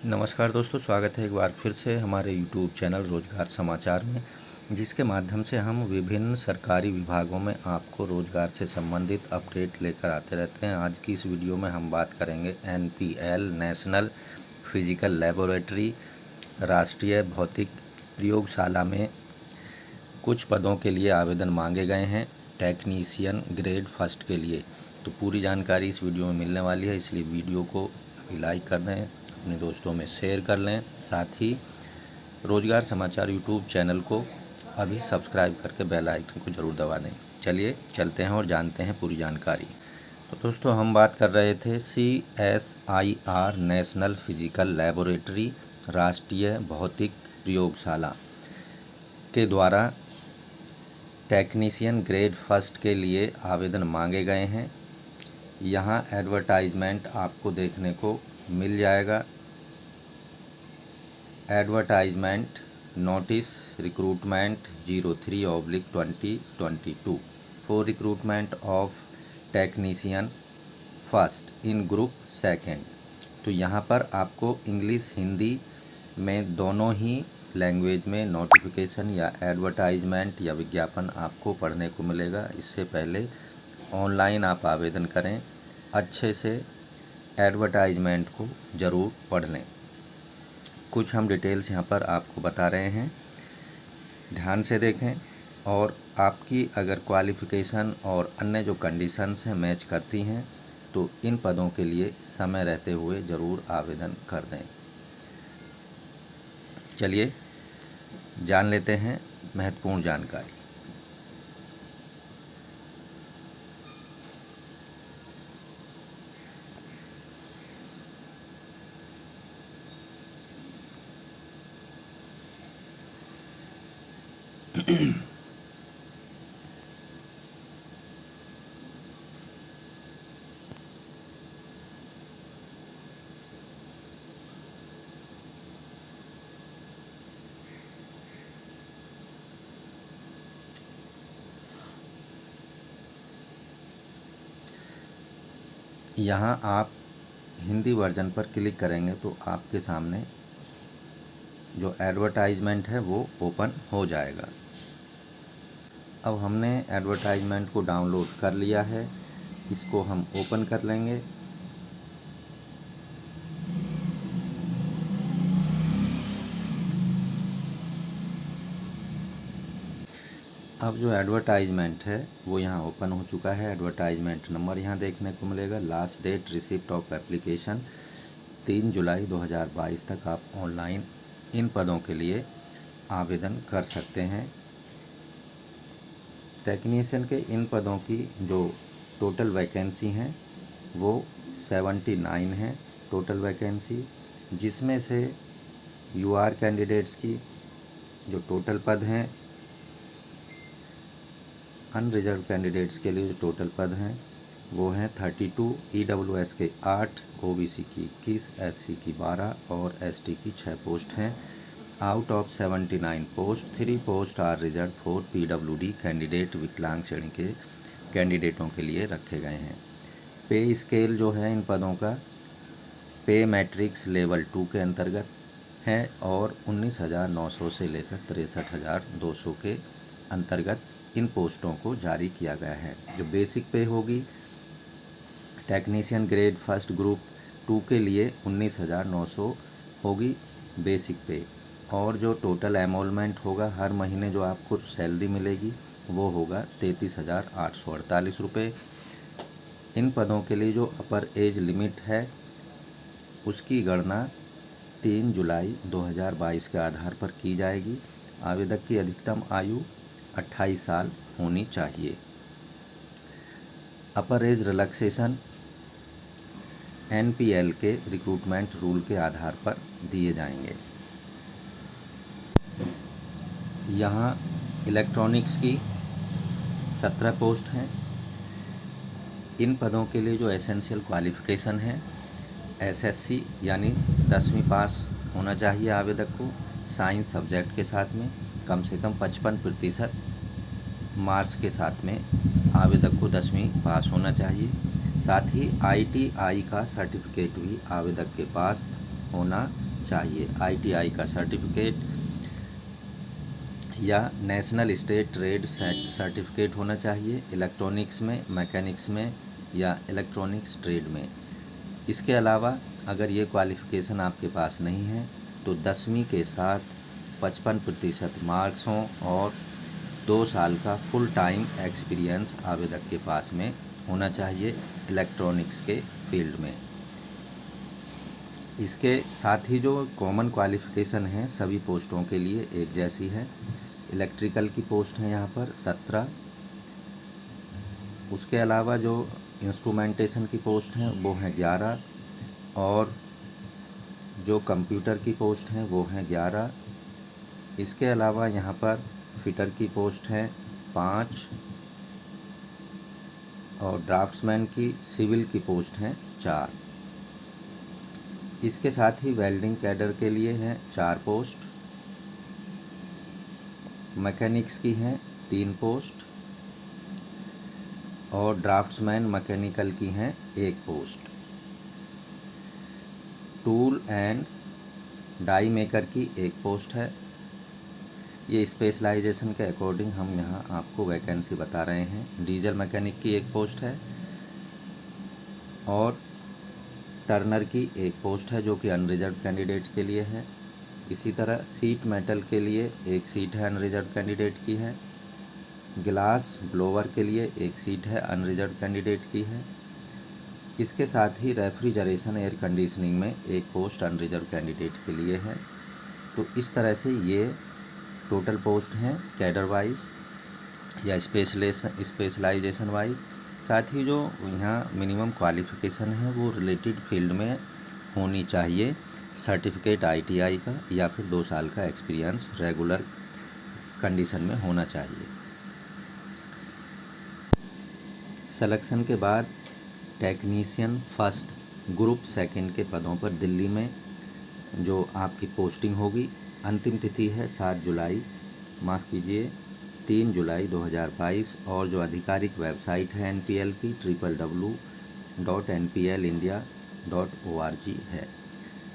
नमस्कार दोस्तों, स्वागत है एक बार फिर से हमारे यूट्यूब चैनल रोज़गार समाचार में, जिसके माध्यम से हम विभिन्न सरकारी विभागों में आपको रोज़गार से संबंधित अपडेट लेकर आते रहते हैं। आज की इस वीडियो में हम बात करेंगे NPL नेशनल फिजिकल लेबोरेटरी राष्ट्रीय भौतिक प्रयोगशाला में कुछ पदों के लिए आवेदन मांगे गए हैं, टेक्नीशियन ग्रेड फर्स्ट के लिए। तो पूरी जानकारी इस वीडियो में मिलने वाली है, इसलिए वीडियो को अभी लाइक कर दें, अपने दोस्तों में शेयर कर लें। साथ ही रोज़गार समाचार यूट्यूब चैनल को अभी सब्सक्राइब करके बेल आइकन को ज़रूर दबा दें। चलिए चलते हैं और जानते हैं पूरी जानकारी। तो दोस्तों, हम बात कर रहे थे CSIR नेशनल फिजिकल लेबोरेटरी राष्ट्रीय भौतिक प्रयोगशाला के द्वारा टेक्नीशियन ग्रेड फर्स्ट के लिए आवेदन मांगे गए हैं। यहाँ एडवर्टाइजमेंट आपको देखने को मिल जाएगा। Advertisement notice recruitment 03/2022 for recruitment of technician first in group second. तो यहाँ पर आपको इंग्लिश हिंदी में दोनों ही लैंग्वेज में नोटिफिकेशन या एडवर्टाइजमेंट या विज्ञापन आपको पढ़ने को मिलेगा। इससे पहले ऑनलाइन आप आवेदन करें, अच्छे से एडवर्टाइजमेंट को ज़रूर पढ़ लें। कुछ हम डिटेल्स यहाँ पर आपको बता रहे हैं, ध्यान से देखें और आपकी अगर क्वालिफ़िकेशन और अन्य जो कंडीशंस हैं मैच करती हैं तो इन पदों के लिए समय रहते हुए ज़रूर आवेदन कर दें। चलिए जान लेते हैं महत्वपूर्ण जानकारी। यहाँ आप हिंदी वर्जन पर क्लिक करेंगे तो आपके सामने जो एडवर्टाइजमेंट है वो ओपन हो जाएगा। अब हमने एडवर्टाइजमेंट को डाउनलोड कर लिया है, इसको हम ओपन कर लेंगे। अब जो एडवर्टाइजमेंट है वो यहाँ ओपन हो चुका है। एडवर्टाइजमेंट नंबर यहाँ देखने को मिलेगा। Last date receipt of application 3 जुलाई 2022 तक आप ऑनलाइन इन पदों के लिए आवेदन कर सकते हैं। टेक्नीशियन के इन पदों की जो टोटल वैकेंसी हैं वो 79 है टोटल वैकेंसी, जिसमें से UR कैंडिडेट्स की जो टोटल पद हैं, अनरिजर्व कैंडिडेट्स के लिए जो टोटल पद हैं वो हैं 32, EWS के 8, OBC की 21, SC की 12 और ST की 6 पोस्ट हैं। Out of 79 post 3 post are reserve for PWD candidate, विकलांग श्रेणी के कैंडिडेटों के लिए रखे गए हैं। पे स्केल जो है इन पदों का पे मैट्रिक्स लेवल 2 के अंतर्गत है और 19,900 से लेकर 63,200 के अंतर्गत इन पोस्टों को जारी किया गया है। जो बेसिक पे होगी टेक्नीशियन ग्रेड फर्स्ट ग्रुप 2 के लिए 19,900 होगी बेसिक पे, और जो टोटल एमोलमेंट होगा हर महीने जो आपको सैलरी मिलेगी वो होगा 33,848 रुपये। इन पदों के लिए जो अपर एज लिमिट है उसकी गणना 3 जुलाई 2022 के आधार पर की जाएगी। आवेदक की अधिकतम आयु 28 साल होनी चाहिए। अपर एज रिलैक्सेशन NPL के रिक्रूटमेंट रूल के आधार पर दिए जाएंगे। यहाँ इलेक्ट्रॉनिक्स की 17 पोस्ट हैं। इन पदों के लिए जो एसेंशियल क्वालिफ़िकेशन है SSC यानी 10वीं पास होना चाहिए आवेदक को। साइंस सब्जेक्ट के साथ में कम से कम 55% मार्क्स के साथ में आवेदक को 10वीं पास होना चाहिए। साथ ही ITI का सर्टिफिकेट भी आवेदक के पास होना चाहिए। ITI का सर्टिफिकेट या नेशनल स्टेट ट्रेड सर्टिफिकेट होना चाहिए, इलेक्ट्रॉनिक्स में, मैकेनिक्स में या इलेक्ट्रॉनिक्स ट्रेड में। इसके अलावा अगर ये क्वालिफ़िकेशन आपके पास नहीं है तो 10वीं के साथ 55% मार्क्स हों और 2 साल का फुल टाइम एक्सपीरियंस आवेदक के पास में होना चाहिए इलेक्ट्रॉनिक्स के फील्ड में। इसके साथ ही जो कॉमन क्वालिफ़िकेशन है सभी पोस्टों के लिए एक जैसी है। इलेक्ट्रिकल की पोस्ट है यहाँ पर 17। उसके अलावा जो इंस्ट्रूमेंटेशन की पोस्ट हैं वो हैं 11 और जो कंप्यूटर की पोस्ट हैं वो हैं 11। इसके अलावा यहाँ पर फिटर की पोस्ट हैं 5 और ड्राफ्ट्समैन की सिविल की पोस्ट हैं 4। इसके साथ ही वेल्डिंग कैडर के लिए हैं 4 पोस्ट, मैकेनिक्स की हैं 3 पोस्ट और ड्राफ्ट्समैन मैकेनिकल की हैं 1 post. Tool and die maker की 1 पोस्ट है। ये स्पेशलाइजेशन के अकॉर्डिंग हम यहाँ आपको वैकेंसी बता रहे हैं। डीजल मैकेनिक की 1 पोस्ट है और टर्नर की 1 पोस्ट है जो कि अनरिजर्व कैंडिडेट के लिए है। इसी तरह सीट मेटल के लिए 1 सीट है, अनरिजर्व कैंडिडेट की है। ग्लास ब्लोअर के लिए 1 सीट है, अनरिजर्व कैंडिडेट की है। इसके साथ ही रेफ्रिजरेशन एयर कंडीशनिंग में 1 पोस्ट अनरिजर्व कैंडिडेट के लिए है। तो इस तरह से ये टोटल पोस्ट हैं कैडर वाइज या स्पेशलाइजेशन वाइज। साथ ही जो यहाँ मिनिमम क्वालिफ़िकेशन है वो रिलेटेड फील्ड में होनी चाहिए। सर्टिफिकेट ITI का या फिर 2 साल का एक्सपीरियंस रेगुलर कंडीशन में होना चाहिए। सिलेक्शन के बाद टेक्नीशियन फर्स्ट ग्रुप सेकंड के पदों पर दिल्ली में जो आपकी पोस्टिंग होगी, अंतिम तिथि है 3 जुलाई 2022 और जो आधिकारिक वेबसाइट है NPL की www.nplindia.org है।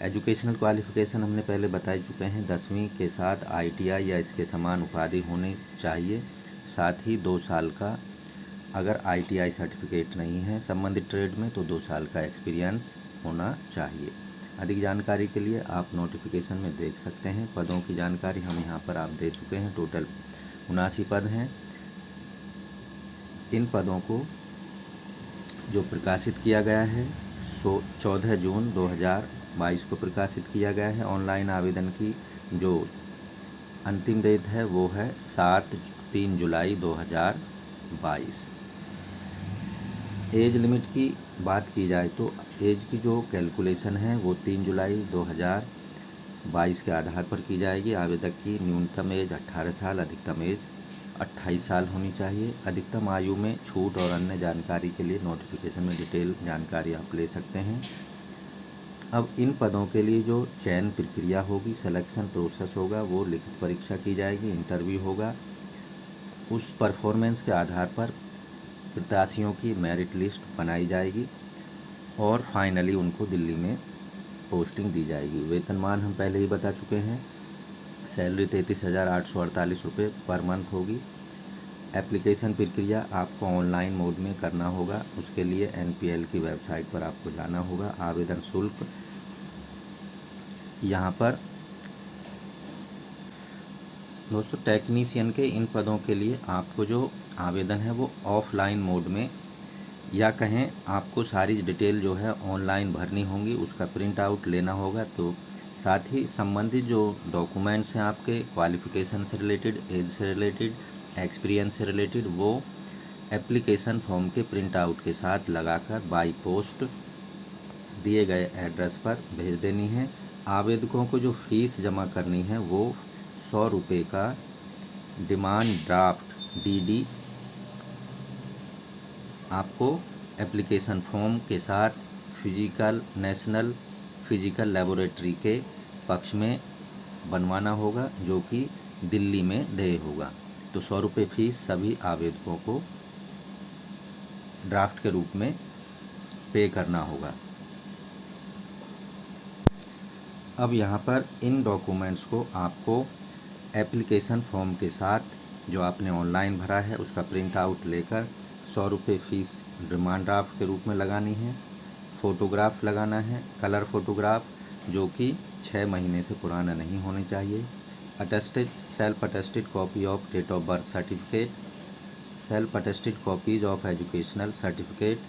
एजुकेशनल क्वालिफ़िकेशन हमने पहले बता चुके हैं, 10वीं के साथ ITI या इसके समान उपाधि होनी चाहिए। साथ ही 2 साल का अगर ITI सर्टिफिकेट नहीं है संबंधित ट्रेड में तो 2 साल का एक्सपीरियंस होना चाहिए। अधिक जानकारी के लिए आप नोटिफिकेशन में देख सकते हैं। पदों की जानकारी हम यहाँ पर आप दे चुके हैं। टोटल 79 पद हैं। इन पदों को जो प्रकाशित किया गया है 14 जून 2022 को प्रकाशित किया गया है। ऑनलाइन आवेदन की जो अंतिम डेट है वो है 3 जुलाई 2022। एज लिमिट की बात की जाए तो एज की जो कैलकुलेशन है वो 3 जुलाई 2022 के आधार पर की जाएगी। आवेदक की न्यूनतम एज 18 साल, अधिकतम एज 28 साल होनी चाहिए। अधिकतम आयु में छूट और अन्य जानकारी के लिए नोटिफिकेशन में डिटेल जानकारी आप ले सकते हैं। अब इन पदों के लिए जो चयन प्रक्रिया होगी, सिलेक्शन प्रोसेस होगा, वो लिखित परीक्षा की जाएगी, इंटरव्यू होगा। उस परफॉर्मेंस के आधार पर प्रत्याशियों की मेरिट लिस्ट बनाई जाएगी और फाइनली उनको दिल्ली में पोस्टिंग दी जाएगी। वेतनमान हम पहले ही बता चुके हैं। सैलरी 33,848 रुपये पर मंथ होगी। एप्लीकेशन प्रक्रिया आपको ऑनलाइन मोड में करना होगा। उसके लिए NPL की वेबसाइट पर आपको जाना होगा। आवेदन शुल्क यहाँ पर दोस्तों टेक्नीशियन के इन पदों के लिए आपको जो आवेदन है वो ऑफलाइन मोड में या कहें आपको सारी डिटेल जो है ऑनलाइन भरनी होंगी, उसका प्रिंट आउट लेना होगा। तो साथ ही संबंधित जो डॉक्यूमेंट्स हैं आपके क्वालिफ़िकेशन से रिलेटेड, एज से रिलेटेड, एक्सपीरियंस से रिलेटेड, वो एप्लीकेशन फॉर्म के प्रिंट आउट के साथ लगाकर बाई पोस्ट दिए गए एड्रेस पर भेज देनी है। आवेदकों को जो फीस जमा करनी है वो 100 रुपये का डिमांड ड्राफ्ट DD आपको एप्लीकेशन फॉर्म के साथ नेशनल फिजिकल लेबोरेटरी के पक्ष में बनवाना होगा जो कि दिल्ली में देय होगा। तो 100 रुपये फीस सभी आवेदकों को ड्राफ्ट के रूप में पे करना होगा। अब यहाँ पर इन डॉक्यूमेंट्स को आपको एप्लीकेशन फॉर्म के साथ जो आपने ऑनलाइन भरा है उसका प्रिंट आउट लेकर 100 रुपये फ़ीस डिमांड ड्राफ्ट के रूप में लगानी है। फ़ोटोग्राफ लगाना है, कलर फ़ोटोग्राफ जो कि 6 महीने से पुराना नहीं होने चाहिए। Attested self attested copy of date of birth certificate, self attested copies of educational certificate,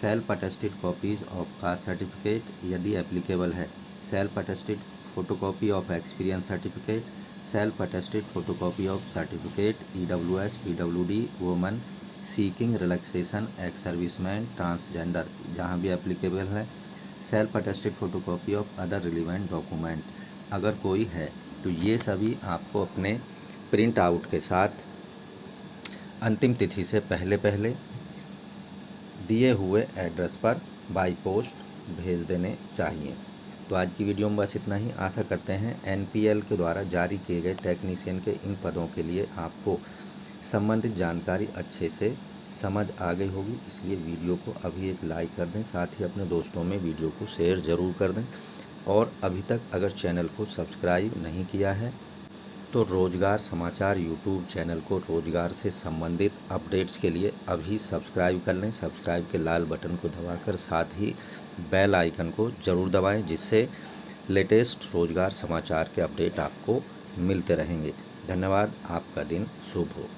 self attested copies of caste certificate यदि एप्लीकेबल है, self attested photocopy of experience certificate, self attested photocopy of certificate EWS PWD woman seeking relaxation ex serviceman transgender जहाँ भी applicable है, self attested photocopy of other relevant document अगर कोई है तो ये सभी आपको अपने प्रिंट आउट के साथ अंतिम तिथि से पहले पहले दिए हुए एड्रेस पर बाई पोस्ट भेज देने चाहिए। तो आज की वीडियो में बस इतना ही। आशा करते हैं NPL के द्वारा जारी किए गए टेक्नीशियन के इन पदों के लिए आपको संबंधित जानकारी अच्छे से समझ आ गई होगी। इसलिए वीडियो को अभी एक लाइक कर दें, साथ ही अपने दोस्तों में वीडियो को शेयर ज़रूर कर दें। और अभी तक अगर चैनल को सब्सक्राइब नहीं किया है तो रोज़गार समाचार यूट्यूब चैनल को रोज़गार से संबंधित अपडेट्स के लिए अभी सब्सक्राइब कर लें। सब्सक्राइब के लाल बटन को दबाकर साथ ही बेल आइकन को ज़रूर दबाएं, जिससे लेटेस्ट रोज़गार समाचार के अपडेट आपको मिलते रहेंगे। धन्यवाद। आपका दिन शुभ हो।